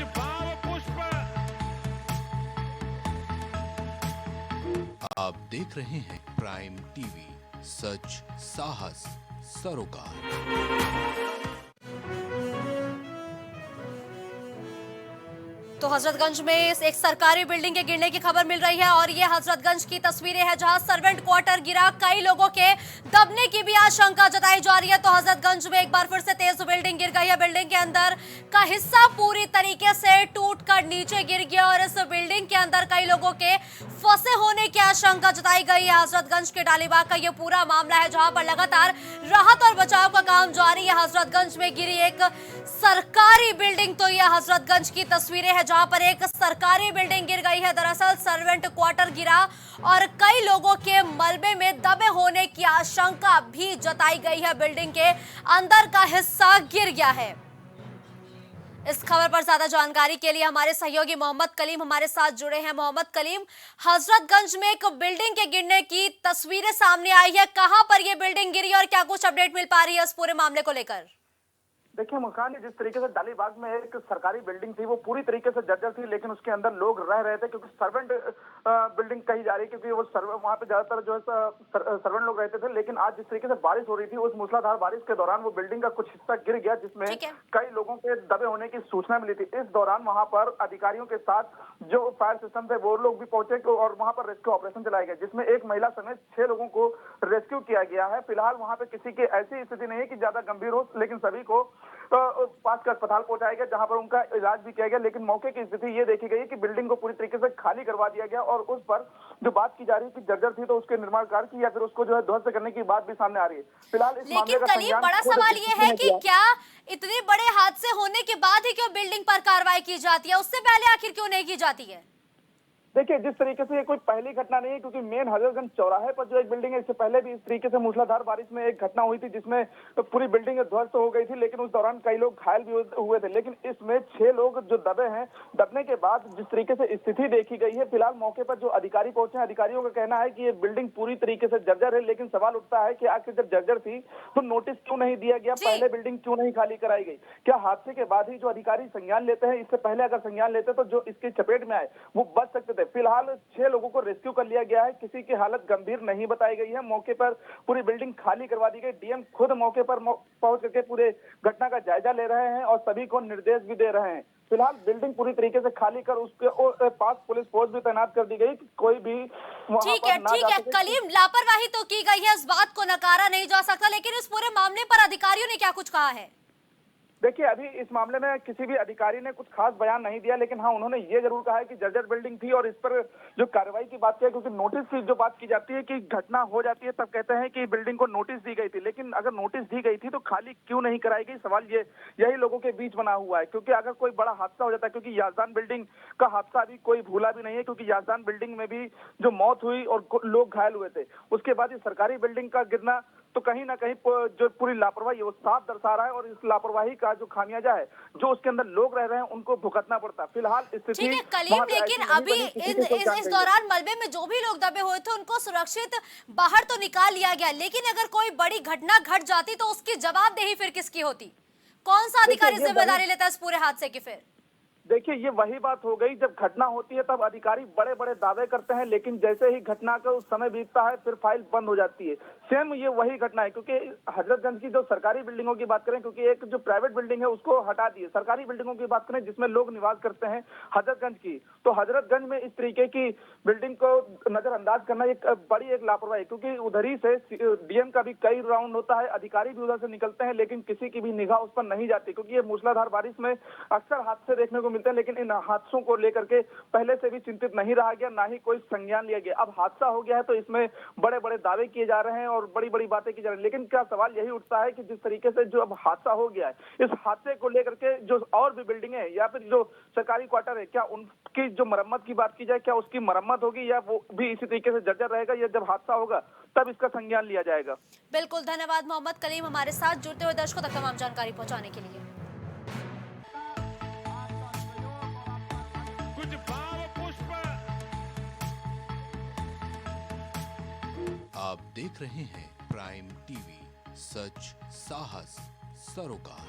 कुछ भाव पुष्प। आप देख रहे हैं प्राइम टीवी, सच साहस सरोकार। तो हजरतगंज में एक सरकारी बिल्डिंग के गिरने की खबर मिल रही है और ये हजरतगंज की तस्वीरें हैं जहां सर्वेंट क्वार्टर गिरा, कई लोगों के दबने की भी आशंका जताई जा रही है। तो हजरतगंज में एक बार फिर से तेज बिल्डिंग गिर गई है। बिल्डिंग के अंदर का हिस्सा पूरी तरीके से टूटकर नीचे गिर गया और इस बिल्डिंग के अंदर कई लोगों के फंसे होने की आशंका जताई गई है। हजरतगंज के डालीबाग का यह पूरा मामला है जहां पर लगातार राहत और बचाव का काम जारी है। हजरतगंज में गिरी एक सरकारी बिल्डिंग, तो यह हजरतगंज की तस्वीरें हैं जहां पर एक सरकारी बिल्डिंग गिर गई है। दरअसल सर्वेंट क्वार्टर गिरा और कई लोगों के मलबे में दबे होने की आशंका भी जताई गई है। बिल्डिंग के अंदर का हिस्सा गिर गया है। इस खबर पर ज्यादा जानकारी के लिए हमारे सहयोगी मोहम्मद कलीम हमारे साथ जुड़े हैं। मोहम्मद कलीम, हजरतगंज में एक बिल्डिंग के गिरने की तस्वीरें सामने आई है, कहां पर यह बिल्डिंग गिरी और क्या कुछ अपडेट मिल पा रही है इस पूरे मामले को लेकर? देखिए मुस्कान, जिस तरीके से डालीबाग में एक सरकारी बिल्डिंग थी वो पूरी तरीके से जर्जर थी, लेकिन उसके अंदर लोग रह रहे थे क्योंकि सर्वेंट बिल्डिंग कही जा रही है, क्योंकि वो वहाँ पे ज्यादातर जो है सर्वेंट लोग रहते थे। लेकिन आज जिस तरीके से बारिश हो रही थी, उस मूसलाधार बारिश के दौरान वो बिल्डिंग का कुछ हिस्सा गिर गया, जिसमें कई लोगों के दबे होने की सूचना मिली थी। इस दौरान वहां पर अधिकारियों के साथ जो फायर सिस्टम थे वो लोग भी पहुंचे और वहां पर रेस्क्यू ऑपरेशन चलाया गया, जिसमें एक महिला समेत 6 लोगों को रेस्क्यू किया गया है। फिलहाल वहां पे किसी की ऐसी स्थिति नहीं है कि ज्यादा गंभीर हो, लेकिन सभी को पास के अस्पताल पहुंचाया गया जहां पर उनका इलाज भी किया गया। लेकिन मौके की स्थिति ये देखी गई कि बिल्डिंग को पूरी तरीके से खाली करवा दिया गया और उस पर जो बात की जा रही है कि जर्जर थी तो उसके निर्माण कार्य की या फिर उसको जो है ध्वस्त करने की बात भी सामने आ रही है। फिलहाल इस मामले का लेकिन बड़ा सवाल ये है कि क्या इतने बड़े हादसे होने के बाद ही क्यों बिल्डिंग पर कार्रवाई की जाती है, उससे पहले आखिर क्यों नहीं की जाती है? देखिए, जिस तरीके से ये कोई पहली घटना नहीं है, क्योंकि मेन हजरतगंज चौराहे पर जो एक बिल्डिंग है, इससे पहले भी इस तरीके से मूसलाधार बारिश में एक घटना हुई थी जिसमें तो पूरी बिल्डिंग ध्वस्त हो गई थी, लेकिन उस दौरान कई लोग घायल भी हुए थे। लेकिन इसमें 6 लोग जो दबे हैं, दबने के बाद जिस तरीके से स्थिति देखी गई है, फिलहाल मौके पर जो अधिकारी पहुंचे हैं, अधिकारियों का कहना है कि ये बिल्डिंग पूरी तरीके से जर्जर है। लेकिन सवाल उठता है कि आखिर जब जर्जर थी तो नोटिस क्यों नहीं दिया गया, पहले बिल्डिंग क्यों नहीं खाली कराई गई? क्या हादसे के बाद ही जो अधिकारी संज्ञान लेते हैं, इससे पहले अगर संज्ञान लेते तो जो इसकी चपेट में आए वो बच सकते थे। फिलहाल 6 लोगों को रेस्क्यू कर लिया गया है, किसी की हालत गंभीर नहीं बताई गई है। मौके पर पूरी बिल्डिंग खाली करवा दी गई। डीएम खुद मौके पर पहुंच करके पूरे घटना का जायजा ले रहे हैं और सभी को निर्देश भी दे रहे हैं। फिलहाल बिल्डिंग पूरी तरीके से खाली कर उसके पास पुलिस फोर्स भी तैनात कर दी गई कि कोई भी वहां पर ना जा सके। कलीम, लापरवाही तो की गई है, इस बात को नकारा नहीं जा सकता, लेकिन इस पूरे मामले पर अधिकारियों ने क्या कुछ कहा है? देखिए, अभी इस मामले में किसी भी अधिकारी ने कुछ खास बयान नहीं दिया, लेकिन हाँ, उन्होंने ये जरूर कहा है कि जर्जर बिल्डिंग थी और इस पर जो कार्रवाई की बात की, क्योंकि नोटिस की जो बात की जाती है कि घटना हो जाती है तब कहते हैं कि बिल्डिंग को नोटिस दी गई थी। लेकिन अगर नोटिस दी गई थी तो खाली क्यों नहीं कराई गई, सवाल ये यही लोगों के बीच बना हुआ है। क्योंकि अगर कोई बड़ा हादसा हो जाता है, क्योंकि याजदान बिल्डिंग का हादसा अभी कोई भूला भी नहीं है, क्योंकि याजदान बिल्डिंग में भी जो मौत हुई और लोग घायल हुए थे, उसके बाद ये सरकारी बिल्डिंग का गिरना तो कहीं ना कहीं जो पूरी लापरवाही है वो साफ दर्शा रहा है और इस लापरवाही का जो खामियाजा है, जो उसके अंदर लोग रह रहे हैं, उनको भुगतना पड़ता है। फिलहाल स्थिति कलीम, लेकिन अभी इस दौरान मलबे में जो भी लोग दबे हुए थे उनको सुरक्षित बाहर तो निकाल लिया गया, लेकिन अगर कोई बड़ी घटना घट जाती तो उसकी जवाबदेही फिर किसकी होती? कौन सा अधिकारी जिम्मेदारी लेता है इस पूरे हादसे की? फिर देखिए, ये वही बात हो गई, जब घटना होती है तब अधिकारी बड़े बड़े दावे करते हैं, लेकिन जैसे ही घटना का उस समय बीतता है फिर फाइल बंद हो जाती है। सेम ये वही घटना है, क्योंकि हजरतगंज की जो सरकारी बिल्डिंगों की बात करें, क्योंकि एक जो प्राइवेट बिल्डिंग है उसको हटा दिए, सरकारी बिल्डिंगों की बात करें जिसमें लोग निवास करते हैं हजरतगंज की, तो हजरतगंज में इस तरीके की बिल्डिंग को नजरअंदाज करना एक बड़ी लापरवाही, क्योंकि उधर ही से डीएम का भी कई राउंड होता है, अधिकारी भी उधर से निकलते हैं, लेकिन किसी की भी निगाह उस पर नहीं जाती, क्योंकि ये मूसलाधार बारिश में अक्सर हादसे देखने को मिलते हैं। लेकिन इन हादसों को लेकर के पहले से भी चिंतित नहीं रहा गया, ना ही कोई संज्ञान लिया गया। अब हादसा हो गया है तो इसमें बड़े बड़े दावे किए जा रहे हैं और बड़ी बड़ी बातें की जा रही है। लेकिन क्या सवाल यही उठता है कि जिस तरीके से जो अब हादसा हो गया है, इस हादसे को लेकर के जो और भी बिल्डिंग है या फिर जो सरकारी क्वार्टर है, क्या उनकी जो मरम्मत की बात की जाए, क्या उसकी मरम्मत होगी या वो भी इसी तरीके से जर्जर रहेगा, या जब हादसा होगा तब इसका संज्ञान लिया जाएगा? बिल्कुल, धन्यवाद मोहम्मद कलीम हमारे साथ जुड़ते हुए दर्शकों तक तमाम जानकारी पहुंचाने के लिए। कुछ भाव पुष्प। आप देख रहे हैं प्राइम टीवी, सच साहस सरोकार।